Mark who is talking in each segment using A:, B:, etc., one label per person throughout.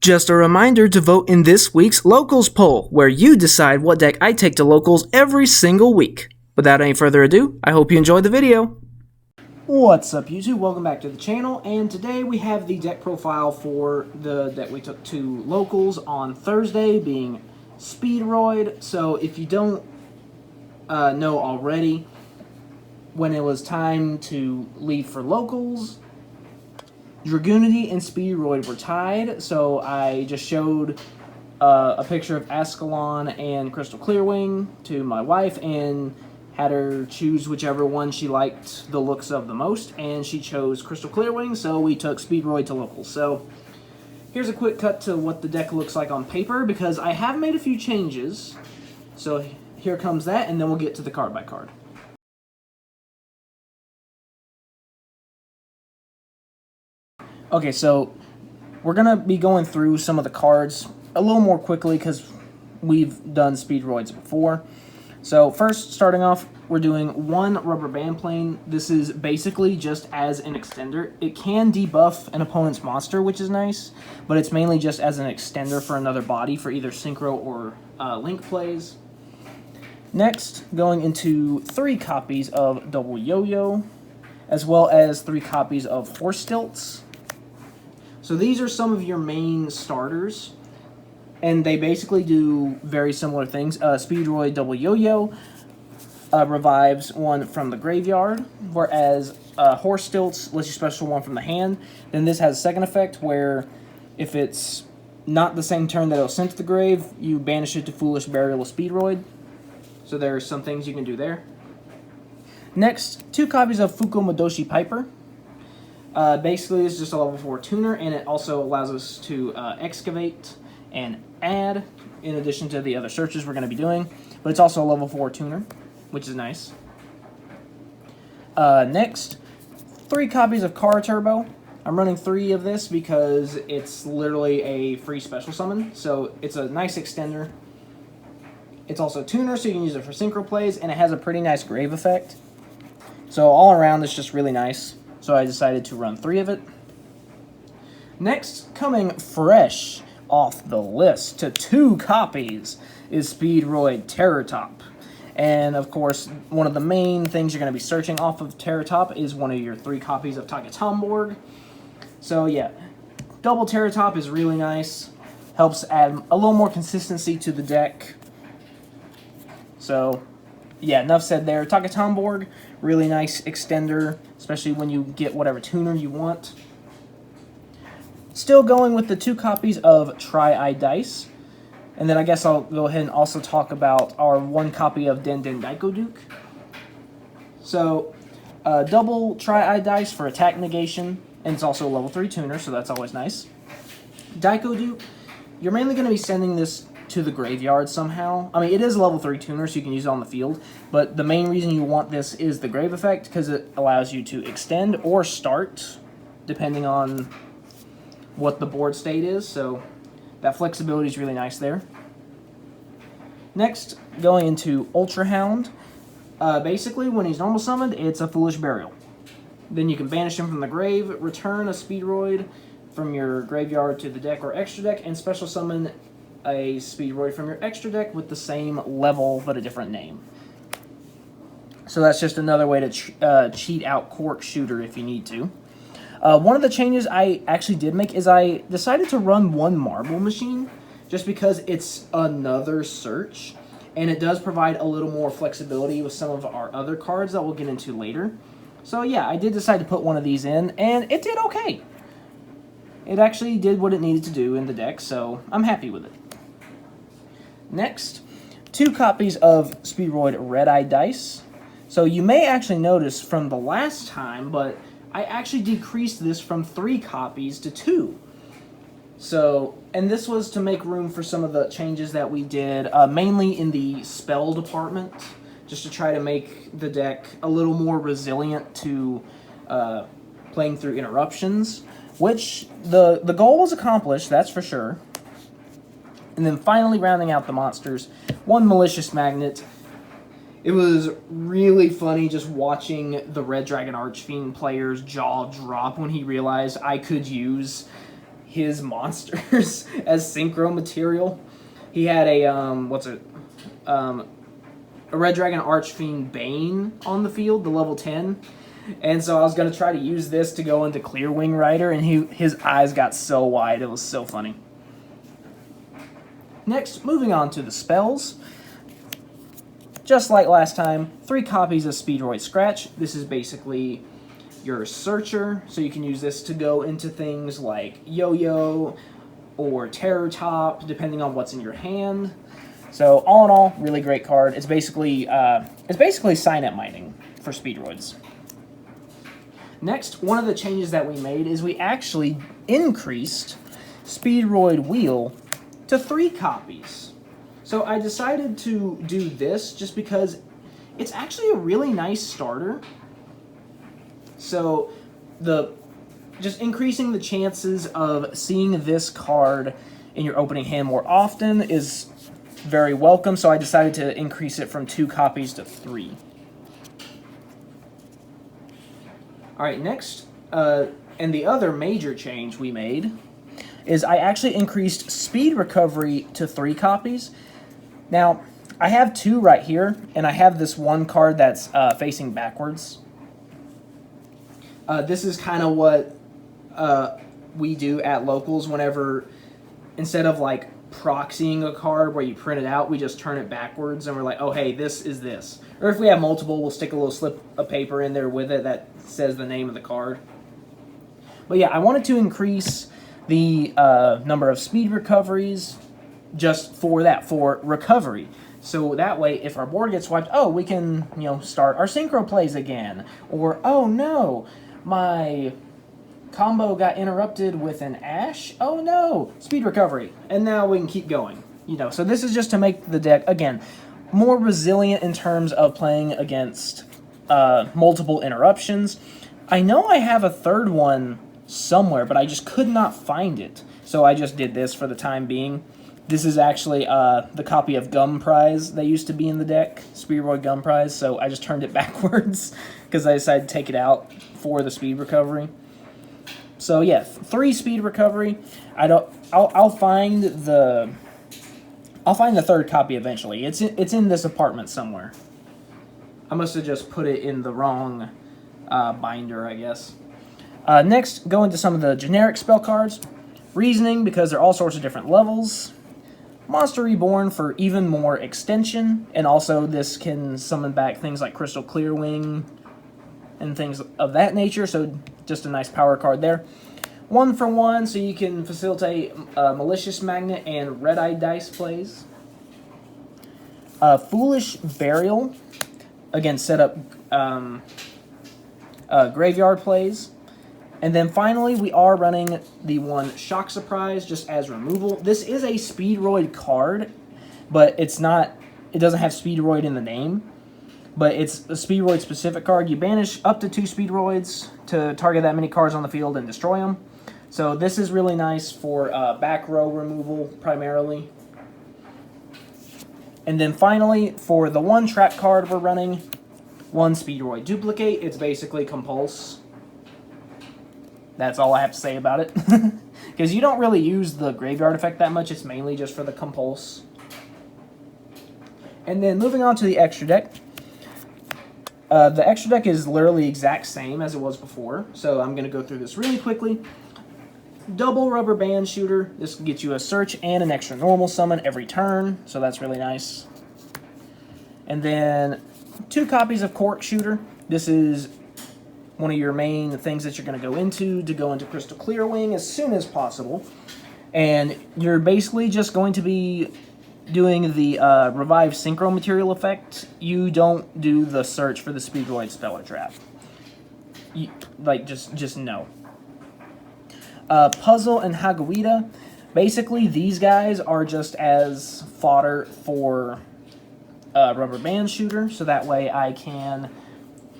A: Just a reminder to vote in this week's Locals poll, where you decide what deck I take to Locals every single week. Without any further ado, I hope you enjoyed the video. What's up YouTube, welcome back to the channel, and today we have the deck profile for the deck we took to Locals on Thursday, being Speedroid. So if you don't know already, when it was time to leave for Locals, Dragoonity and Speedroid were tied, so I just showed a picture of Ascalon and Crystal Clearwing to my wife and had her choose whichever one she liked the looks of the most, and she chose Crystal Clearwing, so we took Speedroid to Locals. So here's a quick cut to what the deck looks like on paper, because I have made a few changes. So here comes that, and then we'll get to the card by card. Okay, so we're going to be going through some of the cards a little more quickly because we've done Speedroids before. So first, starting off, we're doing one Rubber Band Plane. This is basically just as an extender. It can debuff an opponent's monster, which is nice, but it's mainly just as an extender for another body for either Synchro or Link plays. Next, going into 3 copies of Double Yo-Yo, as well as 3 copies of Horse Stilts. So these are some of your main starters, and they basically do very similar things. Speedroid Double Yo-Yo revives one from the graveyard, whereas Horse Stilts lets you special one from the hand. Then this has a second effect where if it's not the same turn that it was sent to the grave, you banish it to Foolish Burial of Speedroid. So there are some things you can do there. Next, 2 copies of Fuko Madoshi Piper. Basically, it's just a level 4 tuner, and it also allows us to excavate and add, in addition to the other searches we're going to be doing. But it's also a level 4 tuner, which is nice. Next, 3 copies of Kara Turbo. I'm running 3 of this because it's literally a free special summon, so it's a nice extender. It's also a tuner, so you can use it for synchro plays, and it has a pretty nice grave effect. So all around, it's just really nice. So I decided to run 3 of it. Next, coming fresh off the list to 2 copies is Speedroid Terror Top. And of course, one of the main things you're going to be searching off of Terror Top is one of your 3 copies of Tagatomborg. So yeah, double Terror Top is really nice. Helps add a little more consistency to the deck. So yeah, enough said there. Tagatomborg, really nice extender, especially when you get whatever tuner you want. Still going with the 2 copies of Tri-Eye Dice. And then I guess I'll go ahead and also talk about our 1 copy of Den Den Daiko Duke. So, double Tri-Eye Dice for attack negation, and it's also a level 3 tuner, so that's always nice. Daiko Duke, you're mainly going to be sending this to the graveyard somehow. I mean, it is a level 3 tuner, so you can use it on the field, but the main reason you want this is the grave effect, because it allows you to extend or start, depending on what the board state is, so that flexibility is really nice there. Next, going into Ultra Hound. Basically, when he's normal summoned, it's a Foolish Burial. Then you can banish him from the grave, return a Speedroid from your graveyard to the deck or extra deck, and special summon a Speedroid from your extra deck with the same level but a different name. So that's just another way to cheat out Cork Shooter if you need to. One of the changes I actually did make is I decided to run 1 Marble Machine just because it's another search, and it does provide a little more flexibility with some of our other cards that we'll get into later. So yeah, I did decide to put one of these in, and it did okay. It actually did what it needed to do in the deck, so I'm happy with it. Next, 2 copies of Speedroid Red-Eye Dice. So you may actually notice from the last time, but I actually decreased this from 3 copies to 2. So, and this was to make room for some of the changes that we did, mainly in the spell department, just to try to make the deck a little more resilient to playing through interruptions, which the goal was accomplished, that's for sure. And then finally rounding out the monsters, 1 Malicious Magnet. It was really funny just watching the Red Dragon Archfiend player's jaw drop when he realized I could use his monsters as synchro material. He had a a Red Dragon Archfiend Bane on the field, the level 10. And so I was going to try to use this to go into Clear Wing Rider, and his eyes got so wide. It was so funny. Next, moving on to the spells. Just like last time, 3 copies of Speedroid Scratch. This is basically your searcher, so you can use this to go into things like Yo-Yo or Terror Top, depending on what's in your hand. So all in all, really great card. It's basically sign-up mining for Speedroids. Next, one of the changes that we made is we actually increased Speedroid Wheel to 3 copies. So I decided to do this just because it's actually a really nice starter. So just increasing the chances of seeing this card in your opening hand more often is very welcome. So I decided to increase it from 2 copies to 3. All right, next, and the other major change we made is I actually increased Speed Recovery to 3 copies. Now, I have 2 right here, and I have this one card that's facing backwards. This is kind of what we do at locals whenever, instead of like proxying a card where you print it out, we just turn it backwards and we're like, oh hey, this is this. Or if we have multiple, we'll stick a little slip of paper in there with it that says the name of the card. But yeah, I wanted to increase the number of speed recoveries just for that, for recovery. So that way, if our board gets wiped, oh, we can, start our synchro plays again. Or, oh no, my combo got interrupted with an Ash. Oh no, speed recovery. And now we can keep going. So this is just to make the deck, again, more resilient in terms of playing against multiple interruptions. I know I have a third one somewhere, but I just could not find it. So I just did this for the time being. This is actually the copy of Gum Prize that used to be in the deck, Speedroid Gum Prize, so I just turned it backwards because I decided to take it out for the speed recovery. So yeah, 3 speed recovery. I'll find the third copy eventually. It's in this apartment somewhere. I must have just put it in the wrong binder, I guess. Next, go into some of the generic spell cards. Reasoning, because there are all sorts of different levels. Monster Reborn for even more extension, and also this can summon back things like Crystal Clearwing and things of that nature, so just a nice power card there. 1 for 1, so you can facilitate Malicious Magnet and Red-Eye Dice plays. Foolish Burial, again, set up graveyard plays. And then finally, we are running the one Shock Surprise just as removal. This is a Speedroid card, but it doesn't have Speedroid in the name. But it's a Speedroid specific card. You banish up to 2 Speedroids to target that many cards on the field and destroy them. So this is really nice for back row removal primarily. And then finally, for the one trap card we're running, 1 Speedroid Duplicate. It's basically Compulse. That's all I have to say about it. Because you don't really use the graveyard effect that much. It's mainly just for the Compulse. And then moving on to the extra deck. The extra deck is literally the exact same as it was before. So I'm going to go through this really quickly. Double Rubber Band Shooter. This gets you a search and an extra normal summon every turn. So that's really nice. And then 2 copies of Cork Shooter. This is one of your main things that you're going to go into Crystal Clearwing as soon as possible. And you're basically just going to be doing the Revive Synchro Material effect. You don't do the search for the Speedroid Speller Trap. Just no. Puzzle and Hagawita. Basically, these guys are just as fodder for Rubber Band Shooter, so that way I can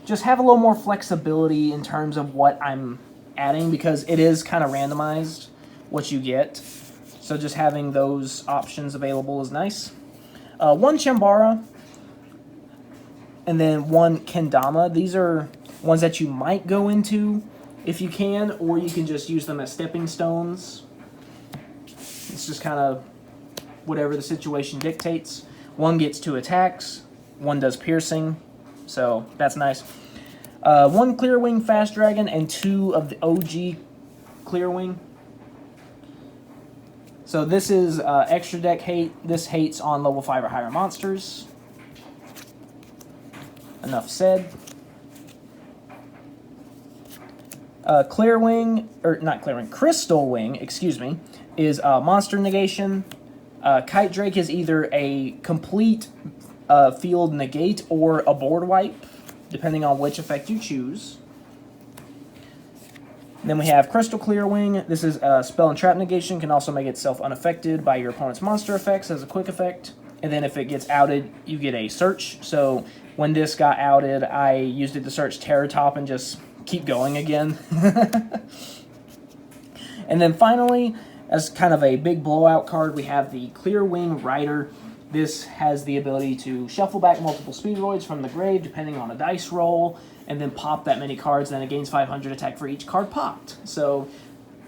A: just have a little more flexibility in terms of what I'm adding, because it is kind of randomized what you get. So just having those options available is nice. 1 Chambara, and then 1 Kendama. These are ones that you might go into if you can, or you can just use them as stepping stones. It's just kind of whatever the situation dictates. One gets 2 attacks, one does piercing, so that's nice. 1 Clear Wing Fast Dragon and 2 of the OG Clear Wing. So this is extra deck hate. This hates on level 5 or higher monsters. Enough said. Clear Wing, or not Clear Wing, Crystal Wing, excuse me, is monster negation. Kite Drake is either a complete field negate or a board wipe, depending on which effect you choose. Then we have Crystal Clear Wing. This is spell and trap negation, can also make itself unaffected by your opponent's monster effects as a quick effect. And then if it gets outed, you get a search. So when this got outed, I used it to search Terror Top and just keep going again. And then finally, as kind of a big blowout card, we have the Clear Wing Rider. This has the ability to shuffle back multiple Speedroids from the grave, depending on a dice roll, and then pop that many cards, then it gains 500 attack for each card popped. So,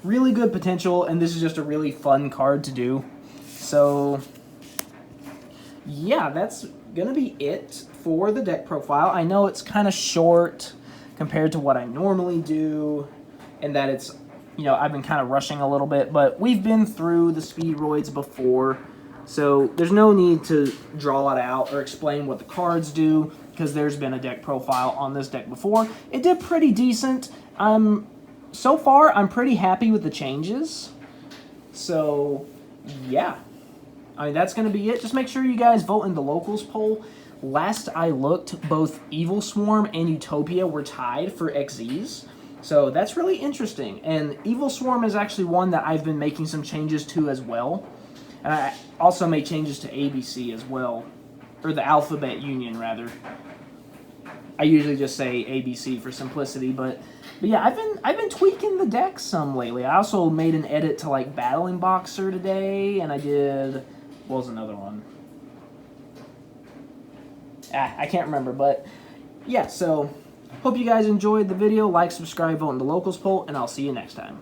A: really good potential, and this is just a really fun card to do. So, yeah, that's going to be it for the deck profile. I know it's kind of short compared to what I normally do, and that it's, you know, I've been kind of rushing a little bit, but we've been through the Speedroids before, so there's no need to draw it out or explain what the cards do, because there's been a deck profile on this deck before. It did pretty decent. So far, I'm pretty happy with the changes. So, yeah. I mean, that's going to be it. Just make sure you guys vote in the locals poll. Last I looked, both Evil Swarm and Utopia were tied for XZs. So that's really interesting. And Evil Swarm is actually one that I've been making some changes to as well. And I also made changes to ABC as well. Or the Alphabet Union, rather. I usually just say ABC for simplicity, but yeah, I've been tweaking the deck some lately. I also made an edit to like Battling Boxer today, and I did, what was another one? I can't remember, but yeah, so hope you guys enjoyed the video. Like, subscribe, vote in the locals poll, and I'll see you next time.